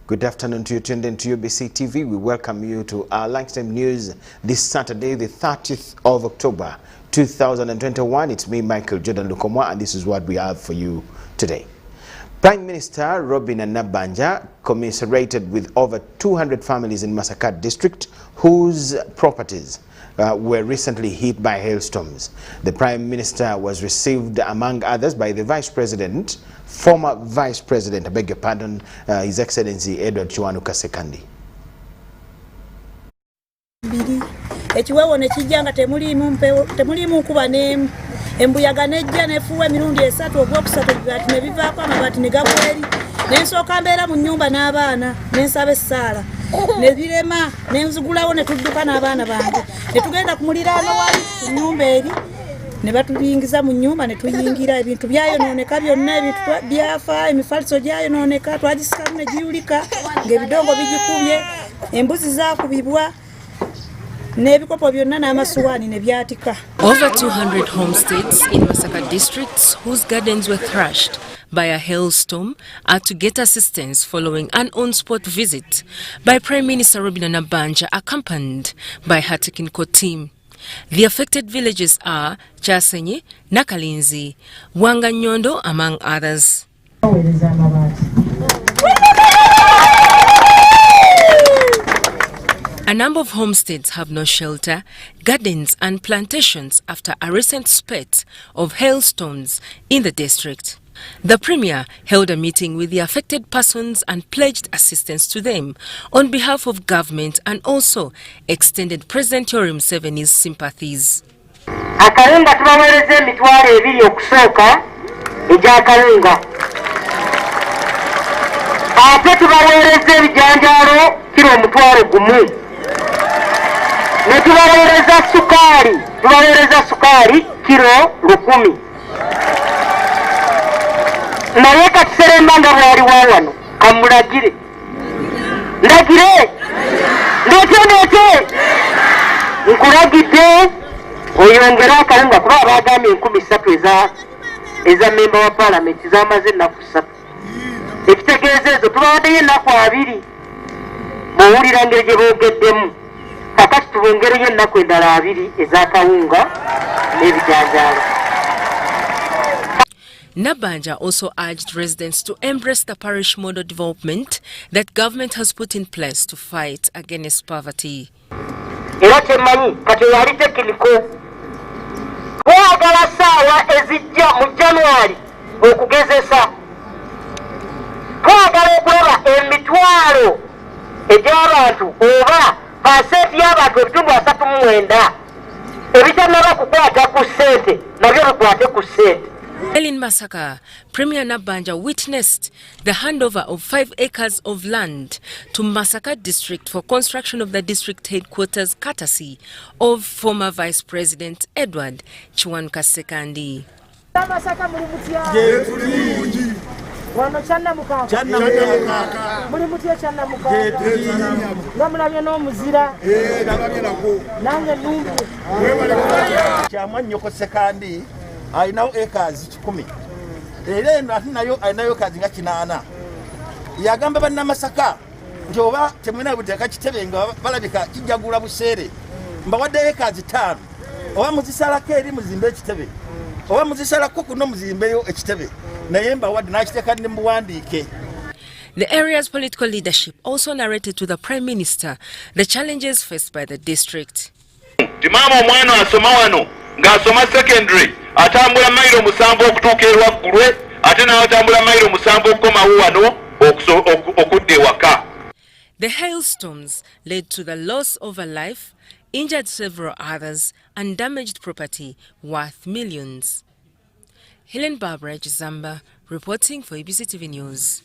Good afternoon to you tuned in to UBC TV. We welcome you to our lunchtime news this Saturday, the 30th of October, 2021. It's me, Michael Jordan Lukomwa, and this is what we have for you today. Prime Minister Robin Nabbanja commiserated with over 200 families in Masaka district whose properties were recently hit by hailstorms. The Prime Minister was received, among others, by the former Vice President, I beg your pardon, His Excellency Edward Chiwanu Kasekandi. Ekiwewo ne kijanga temulimu kuba ne embuyaga nejja nefuwa emirundi esatu ogwokusatu bibati ne bivaako amabati ne gabweri nensooka mbeera mu nnyumba n'abaana nensaba essaala ne birema nenzigulawo ne tudduka n'abaana bange ne tugenda ku muliraano wali ku nnyumba eri ne batuyingiza mu nnyumba ne tuyingira ebintu byayonooneka byonna ebintu byafa emifaliso gyayonooneka twagisikamu ne giyulika ng'ebidongo bigikubye embuzi zaakubibwa. Over 200 homesteads in Masaka districts whose gardens were thrashed by a hailstorm are to get assistance following an on-spot visit by Prime Minister Robin Nabbanja accompanied by her technical team. The affected villages are Chasenye, Nakalinzi, Wanganyondo, among others. A number of homesteads have no shelter, gardens and plantations after a recent spate of hailstones in the district. The Premier held a meeting with the affected persons and pledged assistance to them on behalf of government and also extended President Yoweri Museveni's sympathies. Akalunga tubaweereza emitwalo ebiri okusooka egy'akalunga. Ate tubaweereza ebijanjaalo kiro omutwalo gumu. Ne tubaweereza sukaali kiro 10. Naye kati Seremba nga bw'ali wano kamulagire. Ndagire ndeete nkulagidde oyongere akalunga kuba abagambye 30 eza memba wa Parliament zamaze ennaku 3. Ekitegeeza ezo tubawaddeyo ennaku 2 bw'owulira ngeri gye boogeddemu. Kakati tubongereyo ennaku endala 2 ez'akawunga n'ebijanjaalo. Nabbanja also urged residents to embrace the parish model development that government has put in place to fight against poverty. Era kyemanyi kati yali tekiniko twagala ssaawa ezijja mu January okugezesa twagala okulaba emitwalo egy'abantu oba pasenti y'abantu ebitundu 39 ebitannaba kukwata ku ssente nabyo bikwate ku ssente. In Masaka, Premier Nabbanja witnessed the handover of 5 acres of land to Masaka district for construction of the district headquarters courtesy of former Vice President Edward Chiwanu Kasekandi. Wano channa mukaka muri mutiye channa mukaka namulabye n'omuzira nange numbu kyamwa nnyoko Sekandi ayinawo acres 10 era eno ate nayo ayinayo acres nga 8 yagamba bannamasaka nti oba temwena buteeka kitebe nga balabika kijjagula buseere mbawadde acres 5 oba muzisalako eri muzimbe ekitebe oba muzisalako kuno muzimbeyo ekitebe. The area's political leadership also narrated to the Prime Minister the challenges faced by the district. Timama omwana asoma wano ng'asoma secondary atambula mailo 7 okutuuka ewaggulwe ate n'atambula mailo 7 okukomawo wano okudda ewaka. The hailstorms led to the loss of a life, injured several others and damaged property worth millions. Helen Barbara Zamba reporting for UBC TV News.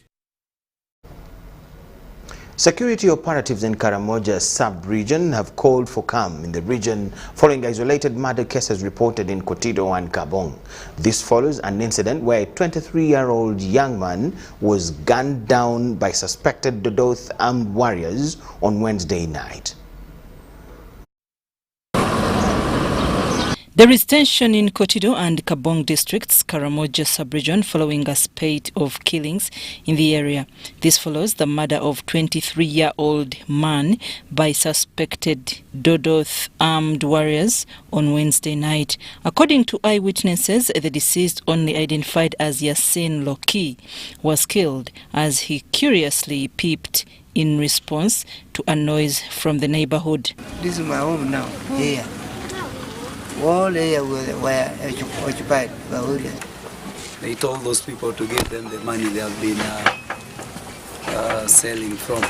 Security operatives in Karamoja sub-region have called for calm in the region following isolated murder cases reported in Kotido and Kabong. This follows an incident where a 23-year-old young man was gunned down by suspected Dodoth armed warriors on Wednesday night. There is tension in Kotido and Kabong districts, Karamoja sub-region, following a spate of killings in the area. This follows the murder of 23-year-old man by suspected Dodoth armed warriors on Wednesday night. According to eyewitnesses, the deceased, only identified as Yasin Loki, was killed as he curiously peeped in response to a noise from the neighborhood. This is my home now, here. All area were occupied by Urias. They told those people to give them the money they have been selling from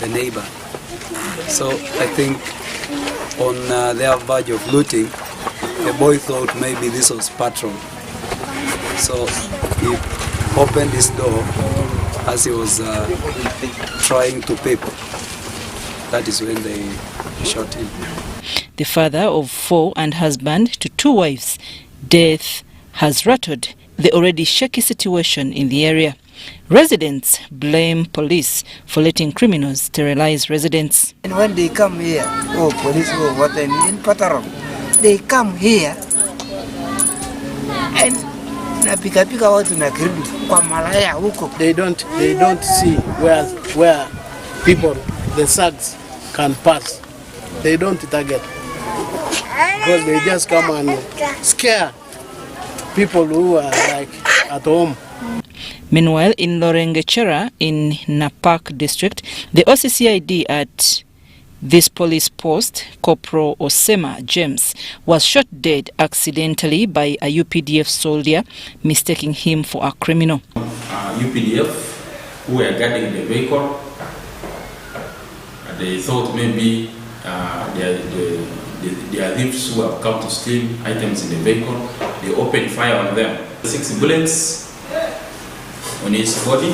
the neighbor. So I think on their verge of looting, the boy thought maybe this was patron. So he opened his door as he was trying to peep. That is when they shot him. The father of 4 and husband to 2 wives, death has rattled the already shaky situation in the area. Residents blame police for letting criminals terrorize residents. And when they come here, police go what in Patarong, they come here and they don't see where people, the thugs, can pass. They don't target because they just come and scare people who are like at home. Meanwhile, in Lorengechera in Napak district, the OCCID at this police post, Corporal Osema James, was shot dead accidentally by a UPDF soldier, mistaking him for a criminal. UPDF, who were guarding the vehicle, they thought maybe they are thieves who have come to steal items in the vehicle. They opened fire on them. 6 bullets on his body.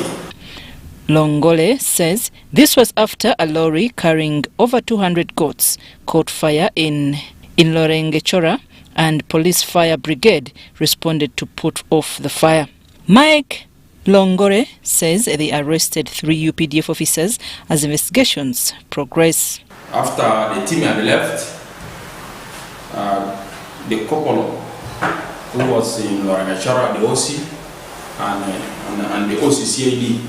Longole says this was after a lorry carrying over 200 goats caught fire in Lorengechora, and police fire brigade responded to put off the fire. Mike Longore says they arrested 3 UPDF officers as investigations progress. After the team had left, the couple who was in Lorengechora, the OC and the OCCID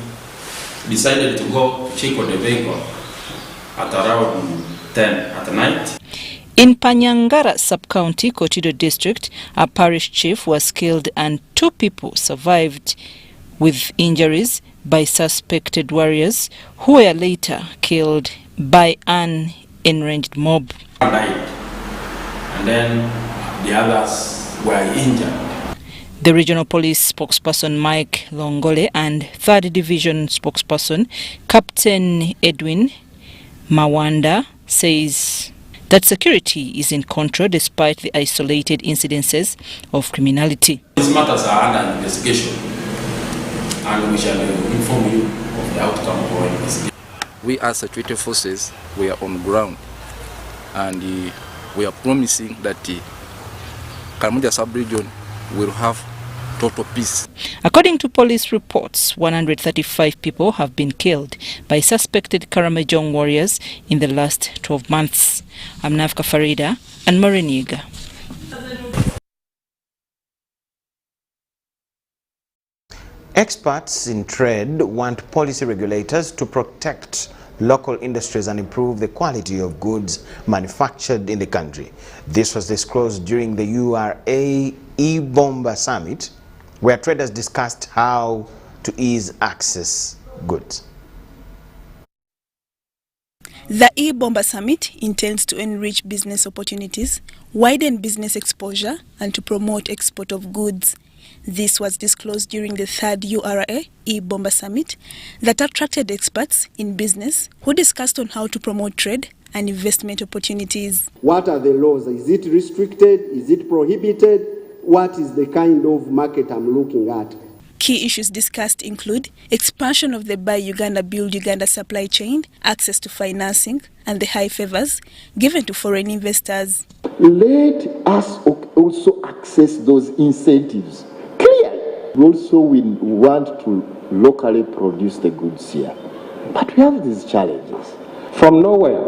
decided to go check on the vehicle at around 10 at night. In Panyangara sub-county, Kotido district, a parish chief was killed and 2 people survived with injuries by suspected warriors who were later killed by an enraged mob. One died, and then the others were injured. The regional police spokesperson Mike Longole and 3rd Division spokesperson Captain Edwin Mawanda says that security is in control despite the isolated incidences of criminality. These matters are under investigation, and we shall inform you of the outcome of our investigation. We as security forces, we are on ground, and we are promising that the Karamoja sub-region will have total peace. According to police reports, 135 people have been killed by suspected Karamojong warriors in the last 12 months. I'm Nafka Farida and Moreniga. Experts in trade want policy regulators to protect local industries and improve the quality of goods manufactured in the country. This was disclosed during the URA E-Bomba Summit, where traders discussed how to ease access goods. The E-Bomba Summit intends to enrich business opportunities, widen business exposure, and to promote export of goods. This was disclosed during the 3rd URA E-Bomba Summit that attracted experts in business who discussed on how to promote trade and investment opportunities. What are the laws? Is it restricted? Is it prohibited? What is the kind of market I'm looking at? Key issues discussed include expansion of the Buy Uganda, Build Uganda supply chain, access to financing, and the high favors given to foreign investors. Let us also access those incentives clearly. We also want to locally produce the goods here. But we have these challenges. From nowhere,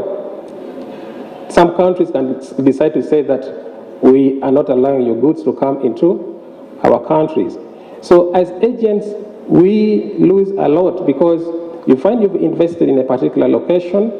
some countries can decide to say that we are not allowing your goods to come into our countries. So as agents, we lose a lot because you find you've invested in a particular location,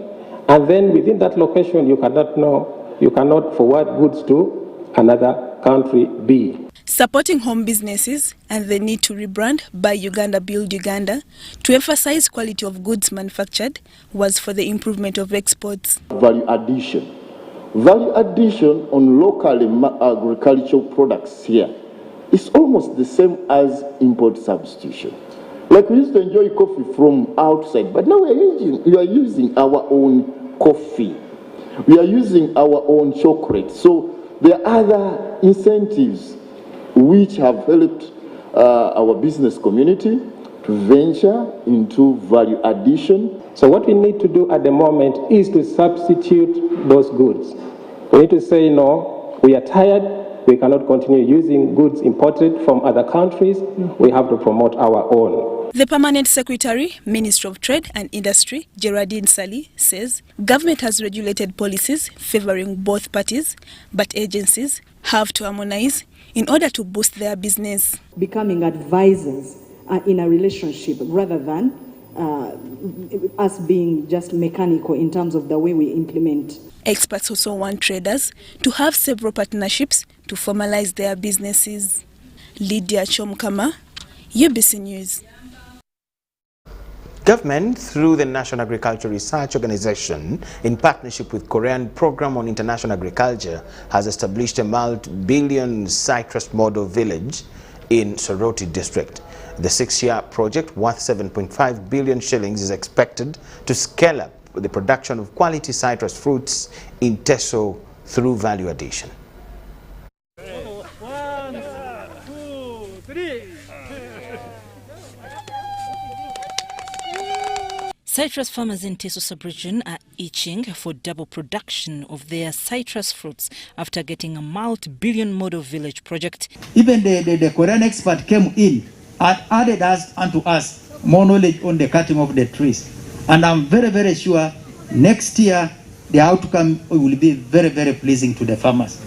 and then within that location you cannot forward goods to another country B. Supporting home businesses and the need to rebrand Buy Uganda, Build Uganda to emphasize quality of goods manufactured was for the improvement of exports. Value addition. Value addition on local agricultural products here is almost the same as import substitution. Like we used to enjoy coffee from outside, but now we are using our own coffee. We are using our own chocolate. So there are other incentives which have helped our business community to venture into value addition. So what we need to do at the moment is to substitute those goods. We need to say, no, we are tired. We cannot continue using goods imported from other countries. We have to promote our own. The Permanent Secretary, Minister of Trade and Industry, Geraldine Sally, says government has regulated policies favoring both parties, but agencies have to harmonize in order to boost their business. Becoming advisors in a relationship rather than us being just mechanical in terms of the way we implement. Experts also want traders to have several partnerships to formalize their businesses. Lydia Chomkama, UBC News. Government, through the National Agricultural Research Organization, in partnership with Korean Program on International Agriculture, has established a multi-billion citrus model village in Soroti district. The 6-year project, worth 7.5 billion shillings, is expected to scale up the production of quality citrus fruits in Teso through value addition. Citrus farmers in Teso sub-region are itching for double production of their citrus fruits after getting a multi-billion model village project. Even the Korean expert came in and added unto us more knowledge on the cutting of the trees. And I'm very, very sure next year the outcome will be very, very pleasing to the farmers.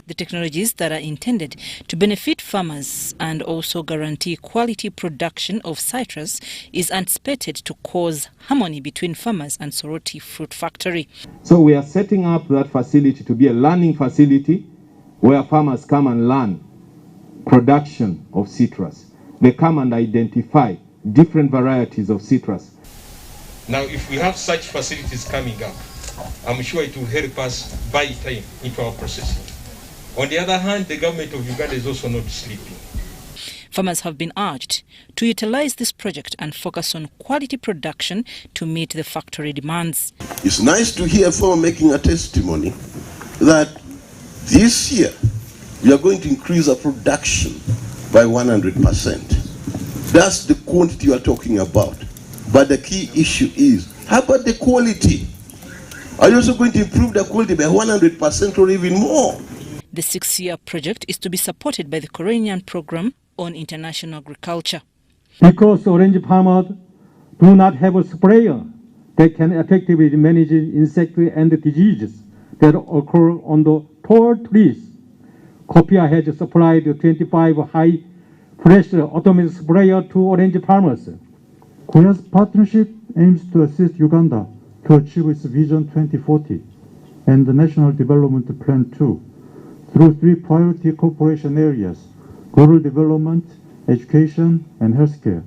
The technologies that are intended to benefit farmers and also guarantee quality production of citrus is anticipated to cause harmony between farmers and Soroti Fruit Factory. So we are setting up that facility to be a learning facility where farmers come and learn production of citrus. They come and identify different varieties of citrus. Now, if we have such facilities coming up, I'm sure it will help us buy time into our processing. On the other hand, the government of Uganda is also not sleeping. Farmers have been urged to utilize this project and focus on quality production to meet the factory demands. It's nice to hear a farmer making a testimony that this year we are going to increase our production by 100%. That's the quantity you are talking about. But the key issue is, how about the quality? Are you also going to improve the quality by 100% or even more? The 6-year project is to be supported by the Korean Program on International Agriculture. Because orange farmers do not have a sprayer that can effectively manage insects and diseases that occur on the tall trees, Copia has supplied 25 high-pressure automated sprayer to orange farmers. Korea's partnership aims to assist Uganda to achieve its Vision 2040 and the National Development Plan 2 through 3 priority cooperation areas: rural development, education, and healthcare.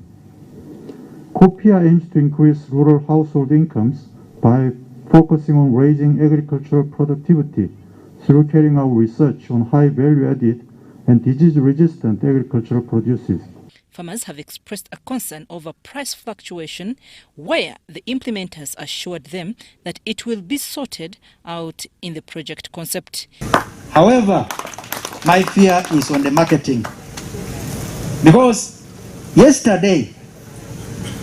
COPIA aims to increase rural household incomes by focusing on raising agricultural productivity through carrying out research on high value-added and disease-resistant agricultural produces. Farmers have expressed a concern over price fluctuation, where the implementers assured them that it will be sorted out in the project concept. However, my fear is on the marketing. Because yesterday,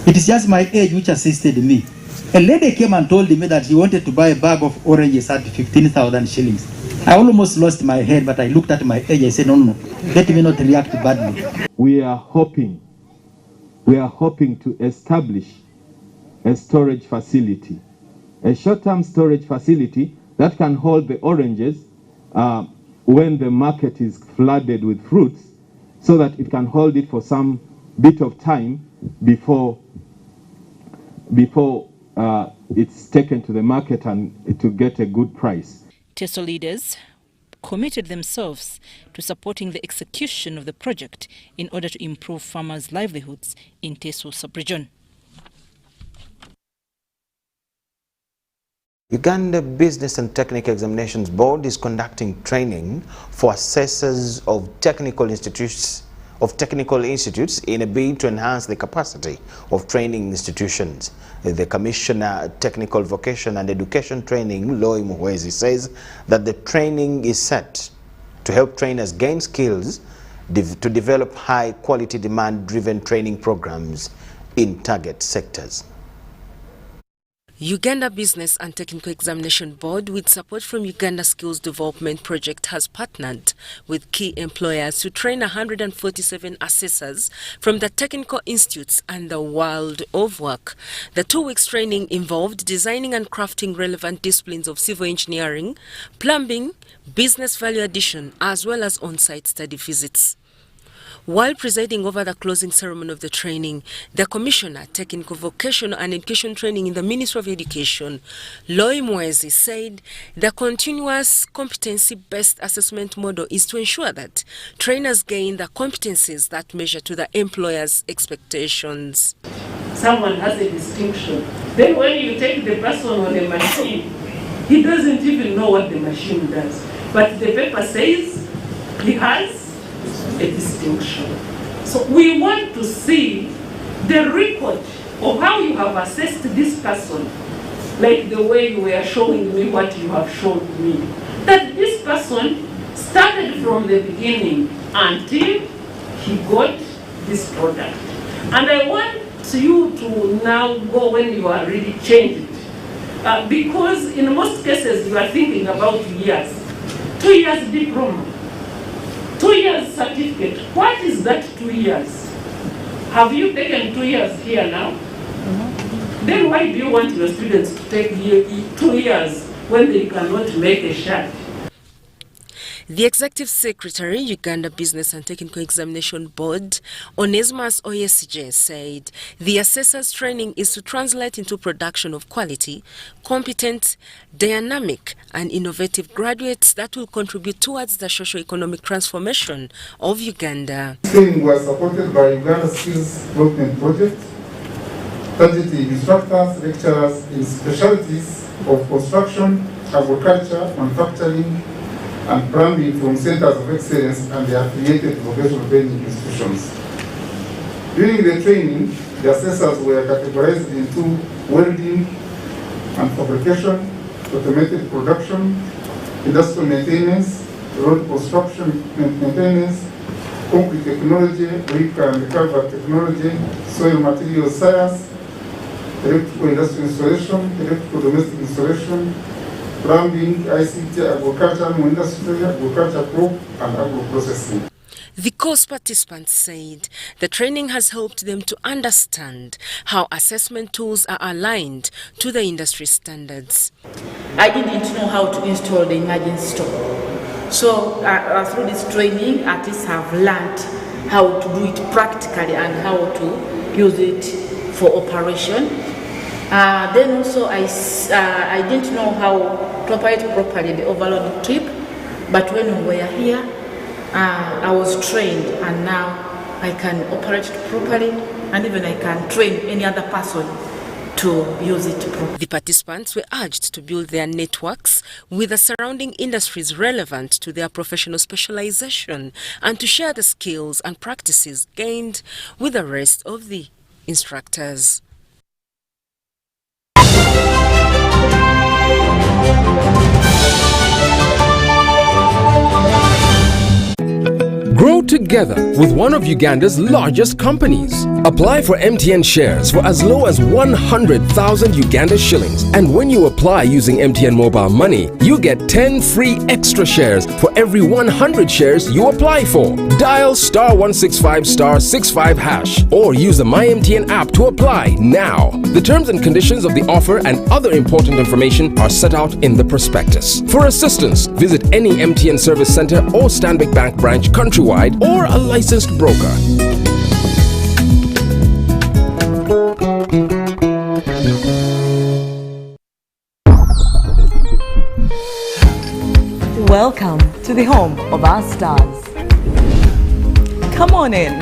it is just my age which assisted me. A lady came and told me that she wanted to buy a bag of oranges at 15,000 shillings. I almost lost my head, but I looked at my age. I said, no, let me not react badly. We are hoping to establish a storage facility, a short-term storage facility that can hold the oranges when the market is flooded with fruits, so that it can hold it for some bit of time before it's taken to the market and to get a good price. TESO leaders committed themselves to supporting the execution of the project in order to improve farmers' livelihoods in TESO sub-region. Uganda Business and Technical Examinations Board is conducting training for assessors of technical institutes in a bid to enhance the capacity of training institutions. The Commissioner Technical Vocation and Education Training, Lukomwa, says that the training is set to help trainers gain skills to develop high-quality demand-driven training programs in target sectors. Uganda Business and Technical Examination Board, with support from Uganda Skills Development Project, has partnered with key employers to train 147 assessors from the technical institutes and the world of work. The 2 weeks training involved designing and crafting relevant disciplines of civil engineering, plumbing, business value addition, as well as on-site study visits. While presiding over the closing ceremony of the training, the Commissioner, Technical Vocational and Education Training in the Ministry of Education, Lukomwa, said the continuous competency-based assessment model is to ensure that trainers gain the competencies that measure to the employer's expectations. Someone has a distinction. Then when you take the person on a machine, he doesn't even know what the machine does. But the paper says he has a distinction. So we want to see the record of how you have assessed this person, like the way you were showing me what you have shown me. That this person started from the beginning until he got this product. And I want you to now go when you are really changed. Because in most cases you are thinking about years. 2 years diploma. 2 years certificate. What is that 2 years? Have you taken 2 years here now? Then why do you want your students to take 2 years when they cannot make a shirt? The Executive Secretary, Uganda Business and Technical Examination Board, Onesmus Oyesije, said the assessors' training is to translate into production of quality, competent, dynamic and innovative graduates that will contribute towards the socio-economic transformation of Uganda. Training was supported by Uganda Skills Development Project, targeting instructors, lecturers in specialties of construction, agriculture, manufacturing, and plumbing from centers of excellence and the affiliated vocational training institutions. During the training, the assessors were categorized into welding and fabrication, automated production, industrial maintenance, road construction maintenance, concrete technology, brick and culvert technology, soil material science, electrical industrial installation, electrical domestic installation, plumbing, ICT, agriculture, industry, agriculture crop, and agro-processing. The course participants said the training has helped them to understand how assessment tools are aligned to the industry standards. I didn't know how to install the emergency stop. So through this training, artists have learned how to do it practically and how to use it for operation. Then also I didn't know how to operate properly the overload trip, but when we were here, I was trained and now I can operate it properly and even I can train any other person to use it properly. The participants were urged to build their networks with the surrounding industries relevant to their professional specialization and to share the skills and practices gained with the rest of the instructors. Grow together. together with one of Uganda's largest companies. Apply for MTN shares for as low as 100,000 Uganda shillings. And when you apply using MTN Mobile Money, you get 10 free extra shares for every 100 shares you apply for. Dial *165*65# or use the MyMTN app to apply now. The terms and conditions of the offer and other important information are set out in the prospectus. For assistance, visit any MTN service center or Stanbic Bank branch countrywide or a licensed broker. Welcome to the home of our stars. Come on in.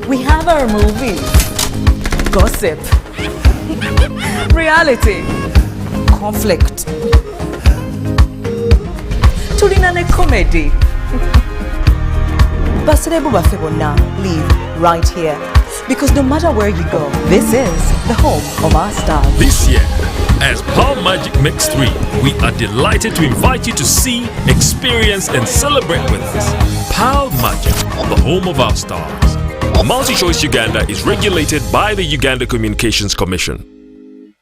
We have our movies, gossip, reality, conflict, tulinane comedy. Basirebu baffe bonna live right here, because no matter where you go, this is the home of our stars. This year, as Power Magic Mix 3, we are delighted to invite you to see, experience and celebrate with us. Power Magic, the home of our stars. Multi-Choice Uganda is regulated by the Uganda Communications Commission.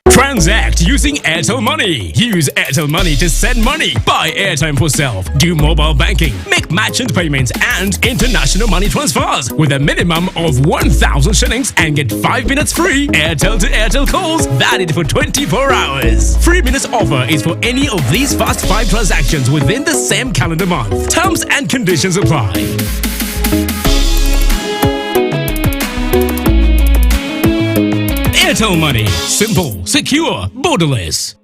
Transact using AIRTEL Money. Use AIRTEL Money to send money, buy airtime for self, do mobile banking, make merchant payments and international money transfers with a minimum of 1,000 shillings and get 5 minutes free AIRTEL to AIRTEL calls valid for 24 hours. Free minutes offer is for any of these fast 5 transactions within the same calendar month. Terms and conditions apply. AIRTEL Money. Simple, secure, borderless.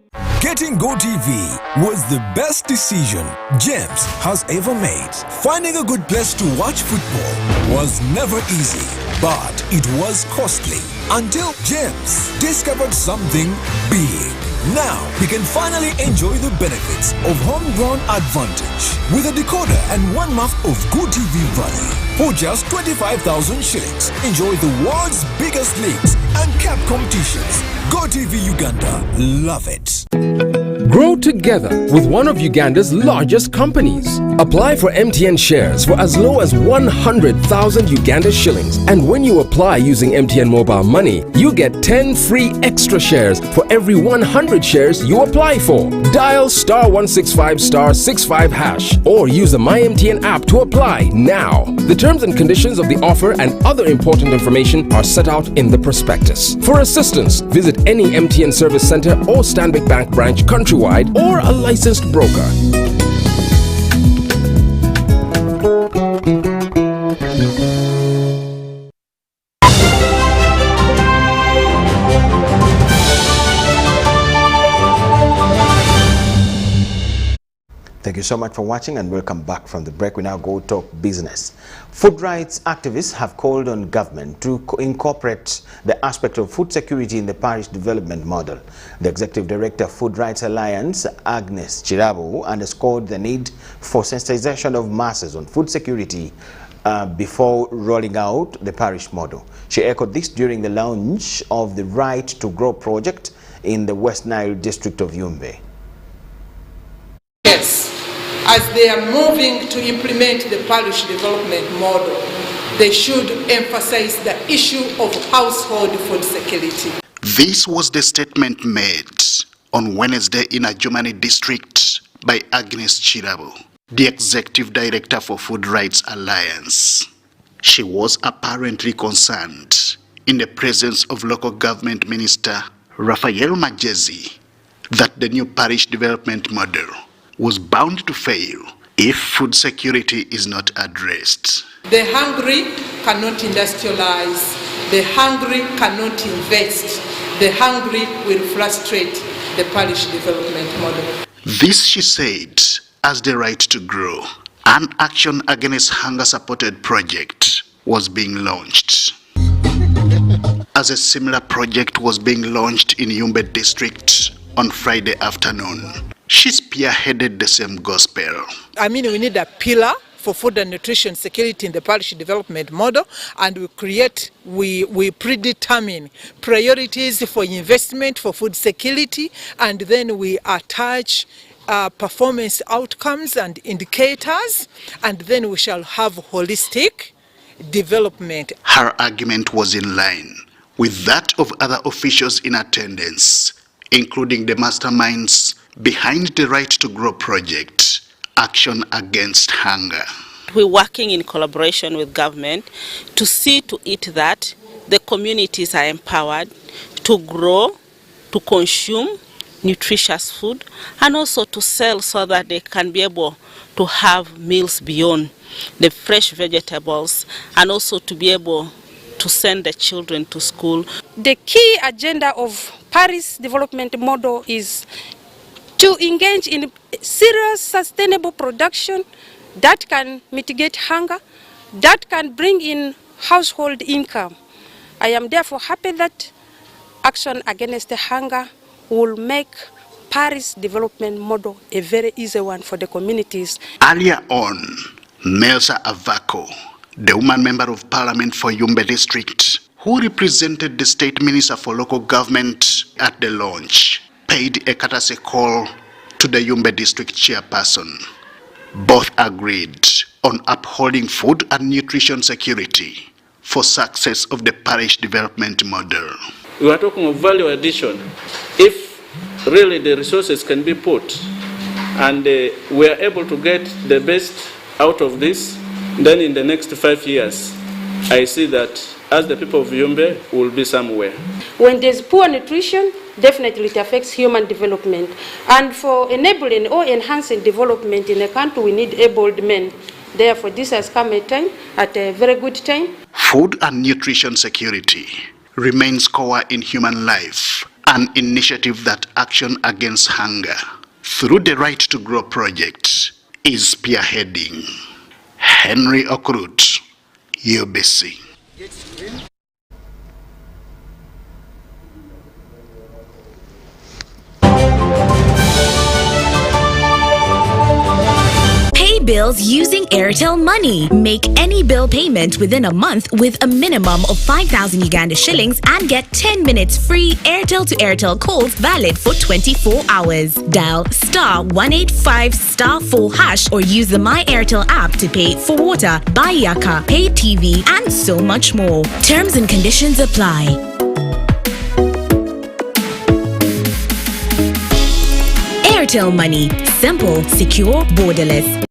Getting GoTV was the best decision James has ever made. Finding a good place to watch football was never easy, but it was costly until James discovered something big. Now he can finally enjoy the benefits of homegrown advantage with a decoder and 1 month of GoTV value. For just 25,000 shillings, enjoy the world's biggest leagues and cap competitions. GoTV Uganda, love it. Grow together with one of Uganda's largest companies. Apply for MTN shares for as low as 100,000 Uganda shillings. And when you apply using MTN Mobile Money, you get 10 free extra shares for every 100 shares you apply for. Dial *165*65# or use the MyMTN app to apply now. The terms and conditions of the offer and other important information are set out in the prospectus. For assistance, visit any MTN service center or Stanbic Bank branch countrywide or a licensed broker. Thank you so much for watching and welcome back from the break. We now go talk business. Food rights activists have called on government to incorporate the aspect of food security in the parish development model. The Executive Director of Food Rights Alliance, Agnes Chirabo, underscored the need for sensitization of masses on food security before rolling out the parish model. She echoed this during the launch of the Right to Grow project in the West Nile district of Yumbe. Yes, as they are moving to implement the parish development model, they should emphasize the issue of household food security. This was the statement made on Wednesday in Ajumani district by Agnes Chirabo, the Executive Director for Food Rights Alliance. She was apparently concerned in the presence of local government minister Raphael Majezi that the new parish development model was bound to fail if food security is not addressed. The hungry cannot industrialize, the hungry cannot invest, the hungry will frustrate the parish development model. This, she said, as the Right to Grow, an action against hunger-supported project was being launched. As a similar project was being launched in Yumbe district on Friday afternoon, she spearheaded the same gospel. I mean, we need a pillar for food and nutrition security in the parish development model, and we predetermine priorities for investment for food security, and then we attach performance outcomes and indicators, and then we shall have holistic development. Her argument was in line with that of other officials in attendance, including the masterminds behind the Right to Grow project, Action Against Hunger. We're working in collaboration with government to see to it that the communities are empowered to grow, to consume nutritious food, and also to sell so that they can be able to have meals beyond the fresh vegetables, and also to be able to send the children to school. The key agenda of Paris Development Model is to engage in serious sustainable production that can mitigate hunger, that can bring in household income. I am therefore happy that Action Against Hunger will make Paris Development Model a very easy one for the communities. Earlier on, Melsa Avako, the woman member of parliament for Yumbe district, who represented the state minister for local government at the launch, paid a courtesy call to the Yumbe district chairperson. Both agreed on upholding food and nutrition security for success of the parish development model. We are talking of value addition. If really the resources can be put and we are able to get the best out of this, then in the next 5 years, I see that as the people of Yumbe will be somewhere. When there's poor nutrition, definitely it affects human development. And for enabling or enhancing development in a country, we need abled men. Therefore, this has come at a very good time. Food and nutrition security remains core in human life, an initiative that Action Against Hunger, through the Right to Grow project, is spearheading. Henry Okrut, UBC. Bills using AIRTEL Money. Make any bill payment within a month with a minimum of 5,000 Uganda shillings and get 10 minutes free AIRTEL to AIRTEL calls valid for 24 hours. Dial *185*4# or use the My AIRTEL app to pay for water, buy yaka, pay TV, and so much more. Terms and conditions apply. AIRTEL Money. Simple, secure, borderless.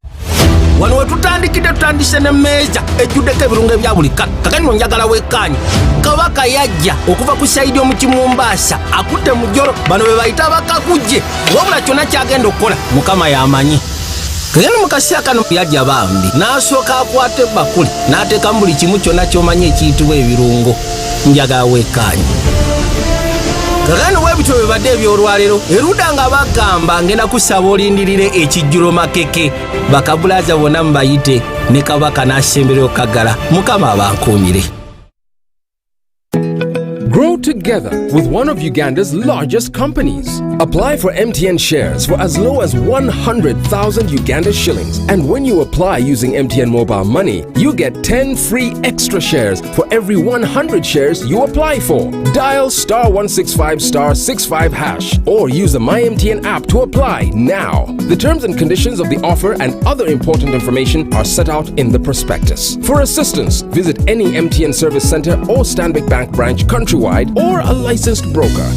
Wano tutandise ne meja ejjuddeko ebirungo ebya buli kakati njagala wekkaanyi kabaka yajja okuva ku saidi omukimumbaasa akutte mujjolo bano be bayita bakakujje wabula kyonna kyagenda okukola mukama yamanyi kagenda mukasi kano yajja bambi n'asooka akwata ebbakuli n'ateekamu buli kimu kyonna ky'omanyi ekiyitibwa ebirungo njagala wekkaanyi kakati webityo bibadde ebyolwaliro eruda nga bagamba ngenda kusaba olindirire ekijjulo makeke bakabulaza bonna mubayite ne kabaka n'asembera okagala mukama abankuumire. Grow together with one of Uganda's largest companies. Apply for MTN shares for as low as 100,000 Uganda shillings. And when you apply using MTN mobile money, you get 10 free extra shares for every 100 shares you apply for. Dial *165*65# or use the MyMTN app to apply now. The terms and conditions of the offer and other important information are set out in the prospectus. For assistance, visit any MTN service center or Stanbic Bank branch countrywide or a licensed broker.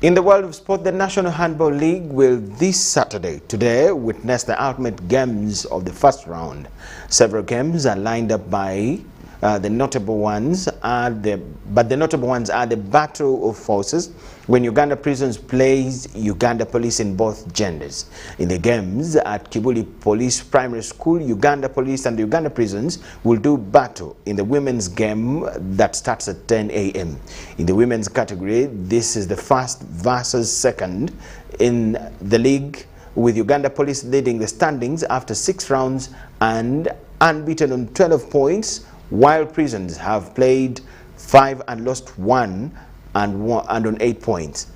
In the world of sport, the National Handball League will this Saturday, today, witness the ultimate games of the first round. Several games are lined up by the notable ones are the battle of forces when Uganda Prisons plays Uganda Police in both genders. In the games at Kibuli Police Primary School, Uganda Police and the Uganda Prisons will do battle in the women's game that starts at 10 a.m. In the women's category, this is the first versus second in the league, with Uganda Police leading the standings after 6 rounds and unbeaten on 12 points, while Prisons have played 5 and lost 1 and on 8 points.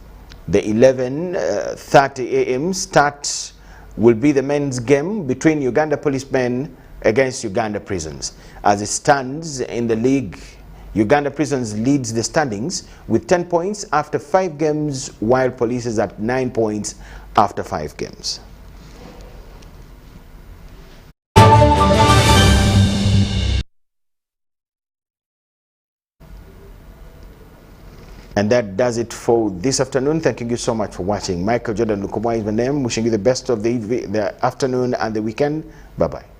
The 11:30 a.m. start will be the men's game between Uganda policemen against Uganda Prisons. As it stands in the league, Uganda Prisons leads the standings with 10 points after 5 games, while Police is at 9 points after 5 games. And that does it for this afternoon. Thank you so much for watching. Michael Jordan Lukomwa is my name. Wishing you the best of the afternoon and the weekend. Bye-bye.